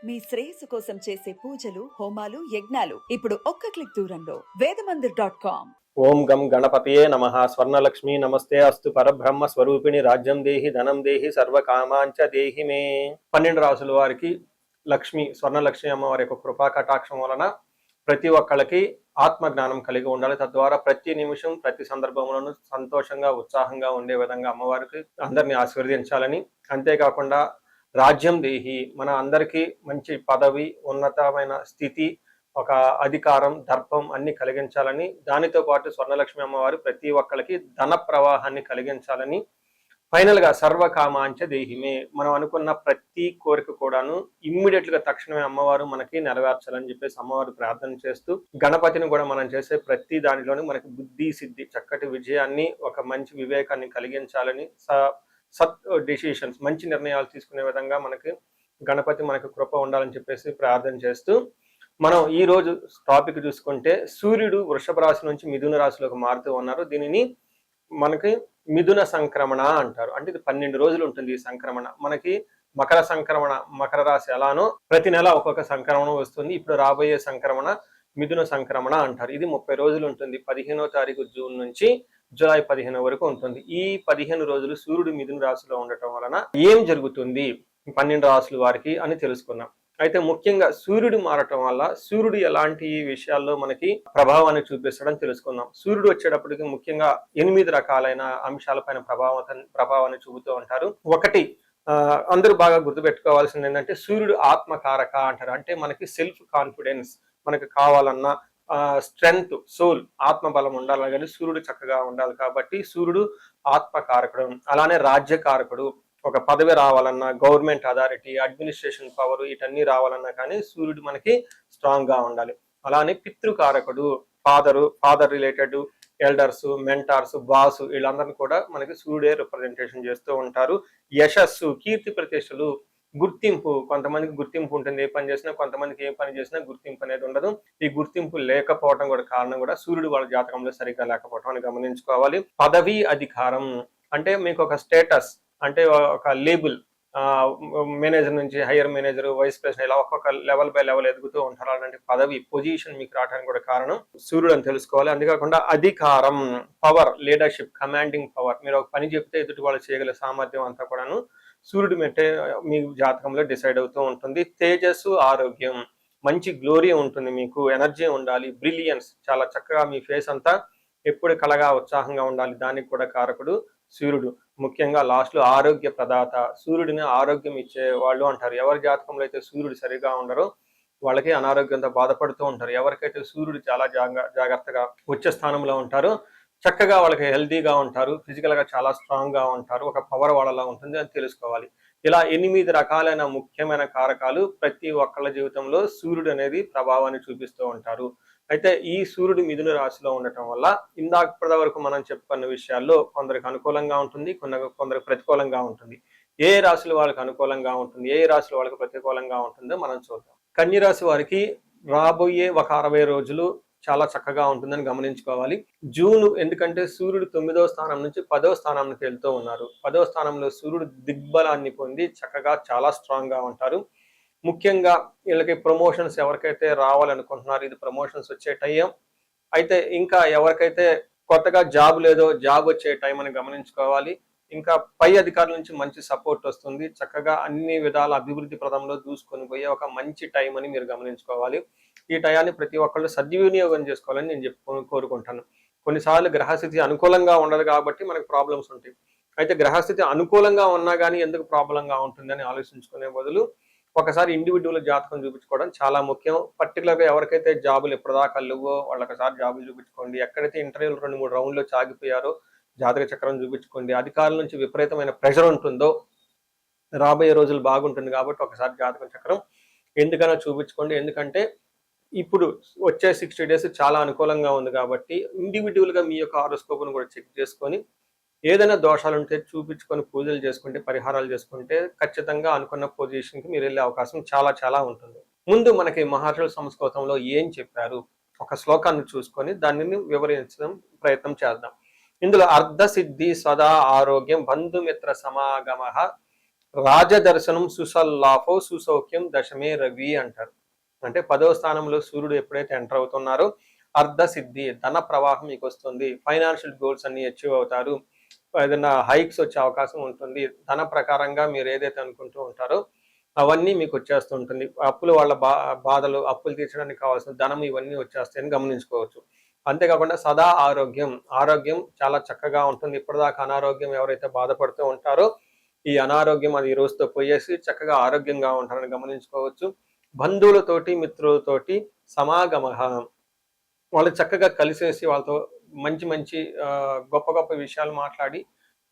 మీ శ్రేయస్సు కోసం చేసే పూజలు, హోమాలు, యజ్ఞాలు ఇప్పుడు ఒక్క క్లిక్ దూరంలో వేదమందిర్.com. ఓం గం గణపతయే నమః. స్వర్ణలక్ష్మి నమస్తే అస్తు. పరబ్రహ్మ స్వరూపిణి రాజ్యం దేహి ధనం దేహి సర్వకామాంచ దేహి మే. 12 రాసుల వారికి లక్ష్మి, స్వర్ణలక్ష్మి అమ్మవారి యొక్క కృపా కటాక్షం వలన ప్రతి ఒక్కళ్ళకి ఆత్మ జ్ఞానం కలిగి ఉండాలి. తద్వారా ప్రతి నిమిషం ప్రతి సందర్భంలోనూ సంతోషంగా ఉత్సాహంగా ఉండే విధంగా అమ్మవారికి అందరినీ ఆశీర్వదించాలని, అంతేకాకుండా రాజ్యం దేహి, మన అందరికీ మంచి పదవి, ఉన్నతమైన స్థితి, ఒక అధికారం, దర్పం అన్ని కలిగించాలని, దానితో పాటు స్వర్ణలక్ష్మి అమ్మవారు ప్రతి ఒక్కరికి ధన ప్రవాహాన్ని కలిగించాలని, ఫైనల్ గా సర్వకామాంచ దేహిమే, మనం అనుకున్న ప్రతి కోరిక కూడాను ఇమ్మీడియట్ గా తక్షణమే అమ్మవారు మనకి నెరవేర్చాలని చెప్పేసి అమ్మవారు ప్రార్థన చేస్తూ, గణపతిని కూడా మనం చేసే ప్రతి దానిలోనూ మనకి బుద్ధి సిద్ధి, చక్కటి విజయాన్ని, ఒక మంచి వివేకాన్ని కలిగించాలని, సత్ డెసిషన్స్, మంచి నిర్ణయాలు తీసుకునే విధంగా మనకి గణపతి మనకు కృప ఉండాలని చెప్పేసి ప్రార్థన చేస్తూ, మనం ఈ రోజు టాపిక్ చూసుకుంటే సూర్యుడు వృషభ రాశి నుంచి మిథున రాశిలోకి మారుతూ ఉన్నారు. దీనిని మనకి మిథున సంక్రమణ అంటారు. అంటే ఇది 12 రోజులు ఉంటుంది ఈ సంక్రమణ. మనకి మకర సంక్రమణ, మకర రాశి ఎలానో ప్రతి నెల ఒక్కొక్క సంక్రమణ వస్తుంది. ఇప్పుడు రాబోయే సంక్రమణ మిథున సంక్రమణ అంటారు. ఇది 30 రోజులు ఉంటుంది. 15వ తారీఖు జూన్ నుంచి జూలై 15 వరకు ఉంటుంది. ఈ 15 రోజులు సూర్యుడు మిథున రాశిలో ఉండటం వలన ఏం జరుగుతుంది 12 రాశుల వారికి అని తెలుసుకున్నాం. అయితే ముఖ్యంగా సూర్యుడు మారటం వల్ల సూర్యుడు ఎలాంటి విషయాల్లో మనకి ప్రభావాన్ని చూపిస్తాడని తెలుసుకుందాం. సూర్యుడు వచ్చేటప్పటికి ముఖ్యంగా 8 రకాలైన అంశాలపైన ప్రభావాన్ని చూపుతూ ఉంటారు. ఒకటి, అందరూ బాగా గుర్తుపెట్టుకోవాల్సింది ఏంటంటే సూర్యుడు ఆత్మకారక అంటారు. అంటే మనకి సెల్ఫ్ కాన్ఫిడెన్స్, మనకి కావాలన్నా స్ట్రెంగ్త్, సోల్, ఆత్మబలం ఉండాలి కానీ సూర్యుడు చక్కగా ఉండాలి. కాబట్టి సూర్యుడు ఆత్మకారకుడు. అలానే రాజ్యకారకుడు, ఒక పదవి రావాలన్నా, గవర్నమెంట్ అథారిటీ, అడ్మినిస్ట్రేషన్ పవర్, వీటన్నీ రావాలన్నా కానీ సూర్యుడు మనకి స్ట్రాంగ్ గా ఉండాలి. అలానే పితృకారకుడు, father related elders, mentors, boss, వీళ్ళందరినీ కూడా మనకి సూర్యుడే రిప్రజెంటేషన్ చేస్తూ ఉంటారు. యశస్సు, కీర్తి ప్రతిష్టలు, గుర్తింపు, కొంతమందికి గుర్తింపు ఉంటుంది ఏ పని చేసినా, కొంతమందికి ఏ పని చేసినా గుర్తింపు అనేది ఉండదు. ఈ గుర్తింపు లేకపోవడం కూడా కారణం కూడా సూర్యుడు వాళ్ళ జాతకంలో సరిగ్గా లేకపోవడం అని గమనించుకోవాలి. పదవి, అధికారం అంటే మీకు ఒక స్టేటస్, అంటే ఒక లేబుల్, మేనేజర్ నుంచి హైయర్ మేనేజర్, వైస్ ప్రెసిడెంట్, ఇలా ఒక్కొక్క లెవెల్ బై లెవెల్ ఎదుగుతూ ఉంటారు. అలాంటి పదవి, పొజిషన్ మీకు రావడానికి కూడా కారణం సూర్యుడు అని తెలుసుకోవాలి. అంతేకాకుండా అధికారం, పవర్, లీడర్షిప్, కమాండింగ్ పవర్, మీరు ఒక పని చెప్తే ఎదుటి వాళ్ళు చేయగల సామర్థ్యం అంతా కూడాను సూర్యుడు మెట్టే మీ జాతకంలో డిసైడ్ అవుతూ ఉంటుంది. తేజస్సు, ఆరోగ్యం, మంచి గ్లోరీ ఉంటుంది, మీకు ఎనర్జీ ఉండాలి, బ్రిలియన్స్, చాలా చక్కగా మీ ఫేస్ అంతా ఎప్పుడు కలగా ఉత్సాహంగా ఉండాలి, దానికి కూడా కారకుడు సూర్యుడు. ముఖ్యంగా లాస్ట్ లో ఆరోగ్య ప్రదాత, సూర్యుడిని ఆరోగ్యం ఇచ్చే వాళ్ళు అంటారు. ఎవరి జాతకంలో అయితే సూర్యుడు సరిగా ఉండరో వాళ్ళకి అనారోగ్యంతో బాధపడుతూ ఉంటారు. ఎవరికైతే సూర్యుడు చాలా జాగ్రత్తగా ఉచ్చ స్థానంలో ఉంటారో చక్కగా వాళ్ళకి హెల్తీగా ఉంటారు, ఫిజికల్ గా చాలా స్ట్రాంగ్ గా ఉంటారు, ఒక పవర్ వాళ్ళలా ఉంటుంది అని తెలుసుకోవాలి. ఇలా 8 రకాలైన ముఖ్యమైన కారకాలు ప్రతి ఒక్కళ్ళ జీవితంలో సూర్యుడు అనేది ప్రభావాన్ని చూపిస్తూ ఉంటారు. అయితే ఈ సూర్యుడు మిథున రాశిలో ఉండటం వల్ల ఇందాక వరకు మనం చెప్పుకున్న విషయాల్లో కొందరికి అనుకూలంగా ఉంటుంది, కొందరికి ప్రతికూలంగా ఉంటుంది. ఏ రాశుల వాళ్ళకి అనుకూలంగా ఉంటుంది, ఏ రాశుల వాళ్ళకి ప్రతికూలంగా ఉంటుందో మనం చూద్దాం. కన్య రాశి వారికి రాబోయే ఒక 60 రోజులు చాలా చక్కగా ఉంటుందని గమనించుకోవాలి. జూన్, ఎందుకంటే సూర్యుడు 9వ స్థానం నుంచి 10వ స్థానానికి వెళ్తూ ఉన్నారు. 10వ స్థానంలో సూర్యుడు దిగ్బలాన్ని పొంది చక్కగా చాలా స్ట్రాంగ్ గా ఉంటారు. ముఖ్యంగా వీళ్ళకి ప్రమోషన్స్ ఎవరికైతే రావాలనుకుంటున్నారు, ఇది ప్రమోషన్స్ వచ్చే టైం. అయితే ఇంకా ఎవరికైతే కొత్తగా జాబ్ లేదో జాబ్ వచ్చే టైం అని గమనించుకోవాలి. ఇంకా పై అధికారుల నుంచి మంచి సపోర్ట్ వస్తుంది. చక్కగా అన్ని విధాల అభివృద్ధి ప్రదంలో దూసుకొని పోయే ఒక మంచి టైం అని మీరు గమనించుకోవాలి. ఈ టయాన్ని ప్రతి ఒక్కళ్ళు సద్వినియోగం చేసుకోవాలని నేను కోరుకుంటాను. కొన్నిసార్లు గ్రహస్థితి అనుకూలంగా ఉండదు కాబట్టి మనకు ప్రాబ్లమ్స్ ఉంటాయి. అయితే గ్రహస్థితి అనుకూలంగా ఉన్నా కానీ ఎందుకు ప్రాబ్లంగా ఉంటుందని ఆలోచించుకునే బదులు ఒకసారి ఇండివిజువల్ జాతకం చూపించుకోవడం చాలా ముఖ్యం. పర్టికులర్గా ఎవరికైతే జాబులు ఎప్పటిదాకా లేవో వాళ్ళకసారి జాబులు చూపించుకోండి. ఎక్కడైతే ఇంటర్వ్యూలు 2-3 రౌండ్లో చాగిపోయారో జాతక చక్రం చూపించుకోండి. అధికారుల నుంచి విపరీతమైన ప్రెషర్ ఉంటుందో రాబోయే రోజులు బాగుంటుంది కాబట్టి ఒకసారి జాతక చక్రం ఎందుకైనా చూపించుకోండి. ఎందుకంటే ఇప్పుడు వచ్చే 60 డేస్ చాలా అనుకూలంగా ఉంది కాబట్టి ఇండివిజువల్ గా మీ యొక్క హారోస్కోప్ను కూడా చెక్ చేసుకొని ఏదైనా దోషాలు ఉంటే చూపించుకొని పూజలు చేసుకుంటే, పరిహారాలు చేసుకుంటే ఖచ్చితంగా అనుకున్న పొజిషన్కి మీరు వెళ్ళే అవకాశం చాలా చాలా ఉంటుంది. ముందు మనకి మహర్షుల సంస్కృతంలో ఏం చెప్పారు ఒక శ్లోకాన్ని చూసుకొని దానిని వివరించడం ప్రయత్నం చేద్దాం. ఇందులో అర్ధ సిద్ధి సదా ఆరోగ్యం బంధుమిత్ర సమాగమ రాజదర్శనం సుసల్లాపో సుసౌఖ్యం దశమే రవి అంటారు. అంటే 10వ స్థానంలో సూర్యుడు ఎప్పుడైతే ఎంటర్ అవుతున్నారో అర్ధ సిద్ధి, ధన ప్రవాహం మీకు వస్తుంది, ఫైనాన్షియల్ గోల్స్ అన్ని అచీవ్ అవుతారు, ఏదైనా హైక్స్ వచ్చే అవకాశం ఉంటుంది, ధన ప్రకారంగా మీరు ఏదైతే అనుకుంటూ ఉంటారో అవన్నీ మీకు వచ్చేస్తూ ఉంటుంది. అప్పులు వాళ్ళ బాధలు, అప్పులు తీర్చడానికి కావాల్సిన ధనం ఇవన్నీ వచ్చేస్తాయని గమనించుకోవచ్చు. అంతేకాకుండా సదా ఆరోగ్యం, ఆరోగ్యం చాలా చక్కగా ఉంటుంది. ఇప్పటిదాకా అనారోగ్యం ఎవరైతే బాధపడుతూ ఉంటారో ఈ అనారోగ్యం అది ఈ రోజుతో పోయేసి చక్కగా ఆరోగ్యంగా ఉంటారని గమనించుకోవచ్చు. బంధువులతోటి, మిత్రులతోటి సమాగమ, వాళ్ళు చక్కగా కలిసేసి వాళ్ళతో మంచి మంచి గొప్ప గొప్ప విషయాలు మాట్లాడి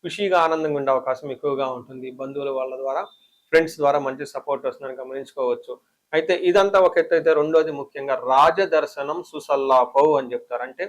ఖుషీగా ఆనందంగా ఉండే అవకాశం ఎక్కువగా ఉంటుంది. బంధువుల వాళ్ళ ద్వారా, ఫ్రెండ్స్ ద్వారా మంచి సపోర్ట్ వస్తుందని గమనించుకోవచ్చు. అయితే ఇదంతా ఒక ఎత్తు అయితే, రెండోది ముఖ్యంగా రాజదర్శనం సుసల్లాపౌ అని చెప్తారు. అంటే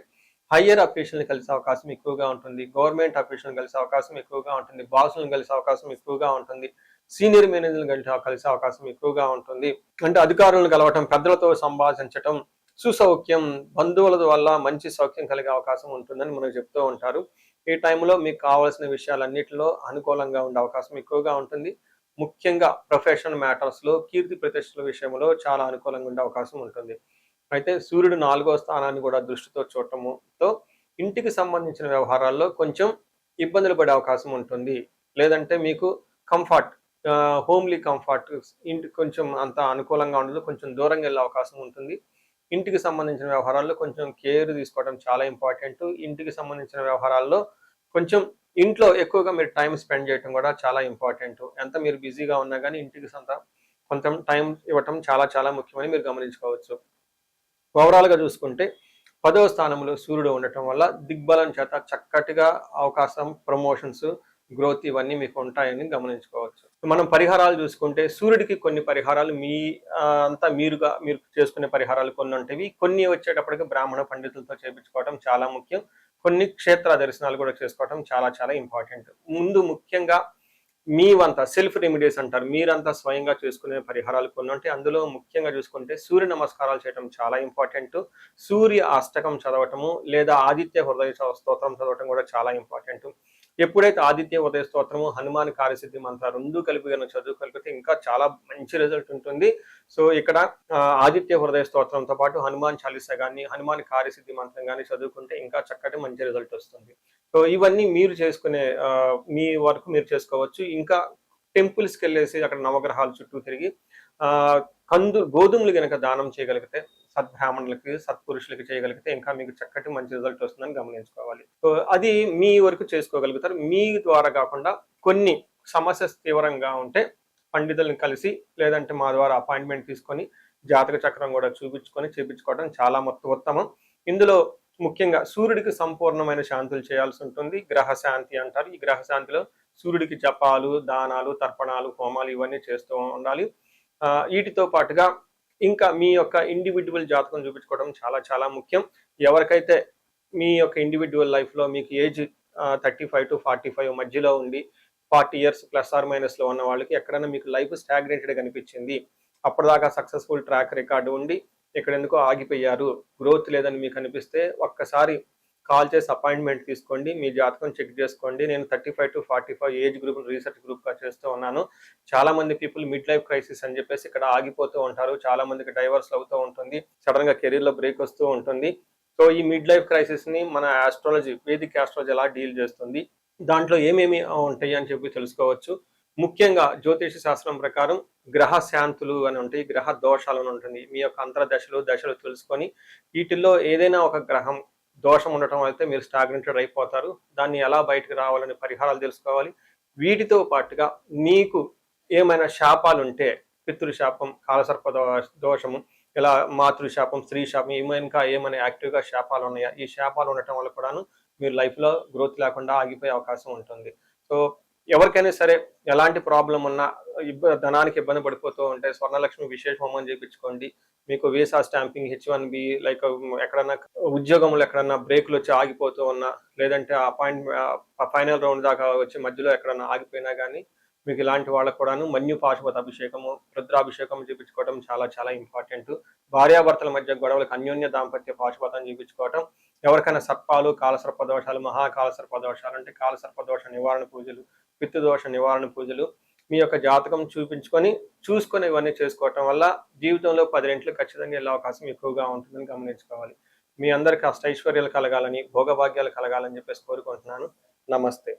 హయ్యర్ అఫీషియల్ని కలిసే అవకాశం ఎక్కువగా ఉంటుంది, గవర్నమెంట్ అఫీషియల్ని కలిసే అవకాశం ఎక్కువగా ఉంటుంది, బాసులను కలిసే అవకాశం ఎక్కువగా ఉంటుంది, సీనియర్ మేనేజర్లు కలిసే అవకాశం ఎక్కువగా ఉంటుంది. అంటే అధికారులను కలవటం, పెద్దలతో సంభాషించటం, సుసౌఖ్యం, బంధువుల వల్ల మంచి సౌఖ్యం కలిగే అవకాశం ఉంటుందని మనకు చెప్తూ ఉంటారు. ఈ టైంలో మీకు కావాల్సిన విషయాలన్నిటిలో అనుకూలంగా ఉండే అవకాశం ఎక్కువగా ఉంటుంది. ముఖ్యంగా ప్రొఫెషనల్ మ్యాటర్స్లో, కీర్తి ప్రతిష్టల విషయంలో చాలా అనుకూలంగా ఉండే అవకాశం ఉంటుంది. అయితే సూర్యుడు 4వ స్థానాన్ని కూడా దృష్టితో చూడటంతో ఇంటికి సంబంధించిన వ్యవహారాల్లో కొంచెం ఇబ్బందులు పడే అవకాశం ఉంటుంది. లేదంటే మీకు కంఫర్ట్, హోమ్లీ కంఫర్ట్, ఇంటికి కొంచెం అంత అనుకూలంగా ఉండదు, కొంచెం దూరంగా వెళ్ళే అవకాశం ఉంటుంది. ఇంటికి సంబంధించిన వ్యవహారాల్లో కొంచెం కేర్ తీసుకోవడం చాలా ఇంపార్టెంట్. ఇంటికి సంబంధించిన వ్యవహారాల్లో కొంచెం ఇంట్లో ఎక్కువగా మీరు టైం స్పెండ్ చేయడం కూడా చాలా ఇంపార్టెంట్. ఎంత మీరు బిజీగా ఉన్నా కానీ ఇంటికి కొంచెం టైం ఇవ్వటం చాలా చాలా ముఖ్యమని మీరు గమనించుకోవచ్చు. ఓవరాల్గా చూసుకుంటే 10వ స్థానంలో సూర్యుడు ఉండటం వల్ల దిగ్బలం చేత చక్కటిగా అవకాశం, ప్రమోషన్స్, గ్రోత్ ఇవన్నీ మీకు ఉంటాయని గమనించుకోవచ్చు. మనం పరిహారాలు చూసుకుంటే సూర్యుడికి కొన్ని పరిహారాలు మీరు చేసుకునే పరిహారాలు కొన్ని ఉంటాయి. కొన్ని వచ్చేటప్పటికి బ్రాహ్మణ పండితులతో చేయించుకోవడం చాలా ముఖ్యం. కొన్ని క్షేత్ర దర్శనాలు కూడా చేసుకోవడం చాలా చాలా ఇంపార్టెంట్. ముందు ముఖ్యంగా మీవంతా సెల్ఫ్ రెమెడీస్ అంటారు, మీరంతా స్వయంగా చేసుకునే పరిహారాలు కొన్ని ఉంటాయి. అందులో ముఖ్యంగా చూసుకుంటే సూర్య నమస్కారాలు చేయడం చాలా ఇంపార్టెంట్. సూర్య అష్టకం చదవటము లేదా ఆదిత్య హృదయ స్తోత్రం చదవటం కూడా చాలా ఇంపార్టెంట్. ఎప్పుడైతే ఆదిత్య ఉదయ స్తోత్రము, హనుమాన్ కార్యసిద్ధి మంత్ర రెండు కలిపి కనుక చదువుకోగలిగితే ఇంకా చాలా మంచి రిజల్ట్ ఉంటుంది. సో ఇక్కడ ఆదిత్య హృదయ స్తోత్రంతో పాటు హనుమాన్ చాలీసా కానీ, హనుమాన్ కార్యసిద్ధి మంత్రం కానీ చదువుకుంటే ఇంకా చక్కటి మంచి రిజల్ట్ వస్తుంది. సో ఇవన్నీ మీరు చేసుకునే మీ వరకు మీరు చేసుకోవచ్చు. ఇంకా టెంపుల్స్కి వెళ్ళేసి అక్కడ నవగ్రహాల చుట్టూ తిరిగి గోధుమలు కనుక దానం చేయగలిగితే, సద్బ్రాహ్మణులకి, సత్పురుషులకి చేయగలిగితే ఇంకా మీకు చక్కటి మంచి రిజల్ట్ వస్తుందని గమనించుకోవాలి. సో అది మీ వరకు చేసుకోగలుగుతారు. మీ ద్వారా కాకుండా కొన్ని సమస్య తీవ్రంగా ఉంటే పండితులను కలిసి, లేదంటే మా ద్వారా అపాయింట్మెంట్ తీసుకొని జాతక చక్రం కూడా చూపించుకొని చేపించుకోవడం చాలా ఉత్తమం. ఇందులో ముఖ్యంగా సూర్యుడికి సంపూర్ణమైన శాంతులు చేయాల్సి ఉంటుంది. గ్రహ శాంతి అంటారు. ఈ గ్రహ శాంతిలో సూర్యుడికి జపాలు, దానాలు, తర్పణాలు, హోమాలు ఇవన్నీ చేస్తూ ఉండాలి. వీటితో పాటుగా ఇంకా మీ యొక్క ఇండివిడ్యువల్ జాతకం చూపించుకోవడం చాలా చాలా ముఖ్యం. ఎవరికైతే మీ యొక్క ఇండివిడ్యువల్ లైఫ్లో మీకు ఏజ్ 35 to 45 మధ్యలో ఉండి 40 years ప్లస్ ఆర్ మైనస్లో ఉన్న వాళ్ళకి ఎక్కడైనా మీకు లైఫ్ స్టాగ్నేటెడ్ కనిపించింది, అప్పటిదాకా సక్సెస్ఫుల్ ట్రాక్ రికార్డు ఉండి ఇక్కడ ఎందుకో ఆగిపోయారు, గ్రోత్ లేదని మీకు అనిపిస్తే ఒక్కసారి కాల్ చేసి అపాయింట్మెంట్ తీసుకోండి, మీ జాతకం చెక్ చేసుకోండి. నేను 35 to 45 ఏజ్ గ్రూప్ రీసెర్చ్ గ్రూప్గా చేస్తూ ఉన్నాను. చాలా మంది పీపుల్ మిడ్ లైఫ్ క్రైసిస్ అని చెప్పేసి ఇక్కడ ఆగిపోతూ ఉంటారు. చాలా మందికి డైవర్స్ అవుతూ ఉంటుంది, సడన్గా కెరీర్లో బ్రేక్ వస్తూ ఉంటుంది. సో ఈ మిడ్ లైఫ్ క్రైసిస్ని మన ఆస్ట్రాలజీ, వేదిక్ ఆస్ట్రాలజీ ఎలా డీల్ చేస్తుంది, దాంట్లో ఏమేమి ఉంటాయి అని చెప్పి తెలుసుకోవచ్చు. ముఖ్యంగా జ్యోతిష శాస్త్రం ప్రకారం గ్రహ శాంతులు అని ఉంటాయి, గ్రహ దోషాలు అని ఉంటుంది. మీ యొక్క దశలు తెలుసుకొని వీటిల్లో ఏదైనా ఒక గ్రహం దోషం ఉండటం అయితే మీరు స్టాగ్నెంటెడ్ అయిపోతారు. దాన్ని ఎలా బయటకు రావాలని పరిహారాలు తెలుసుకోవాలి. వీటితో పాటుగా మీకు ఏమైనా శాపాలు ఉంటే, పితృశాపం, కాలసర్ప దోషము, ఇలా మాతృశాపం, స్త్రీ శాపం, ఇంకా ఏమైనా యాక్టివ్గా శాపాలు ఉన్నాయా, ఈ శాపాలు ఉండటం వల్ల కూడాను మీరు లైఫ్లో గ్రోత్ లేకుండా ఆగిపోయే అవకాశం ఉంటుంది. సో ఎవరికైనా సరే ఎలాంటి ప్రాబ్లం ఉన్నా, ధనానికి ఇబ్బంది పడిపోతూ ఉంటే స్వర్ణలక్ష్మి విశేష హోమం చేయించుకోండి. మీకు వీసా స్టాంపింగ్, H1B, లైక్ ఎక్కడన్నా ఉద్యోగంలో ఎక్కడన్నా బ్రేకులు వచ్చి ఆగిపోతూ ఉన్నా, లేదంటే ఫైనల్ రౌండ్ దాకా వచ్చి మధ్యలో ఎక్కడన్నా ఆగిపోయినా కానీ మీకు ఇలాంటి వాళ్ళకు కూడాను మన్యు పాశుపత అభిషేకము, రుద్రాభిషేకం చేయించుకోవడం చాలా చాలా ఇంపార్టెంట్. భార్యాభర్తల మధ్య గొడవలకు అన్యోన్య దాంపత్య పాశుపతం చేయించుకోవటం, ఎవరికైనా సర్పాలు, కాలసర్ప దోషాలు, మహాకాలసర్ప దోషాలు అంటే కాలసర్ప దోష నివారణ పూజలు, పితృదోష నివారణ పూజలు, మీ యొక్క జాతకం చూసుకొని ఇవన్నీ చేసుకోవటం వల్ల జీవితంలో 10 రెట్లు ఖచ్చితంగా వెళ్ళే అవకాశం ఎక్కువగా ఉంటుందని గమనించుకోవాలి. మీ అందరికీ అష్టైశ్వర్యాలు కలగాలని, భోగభాగ్యాలు కలగాలని చెప్పేసి కోరుకుంటున్నాను. నమస్తే.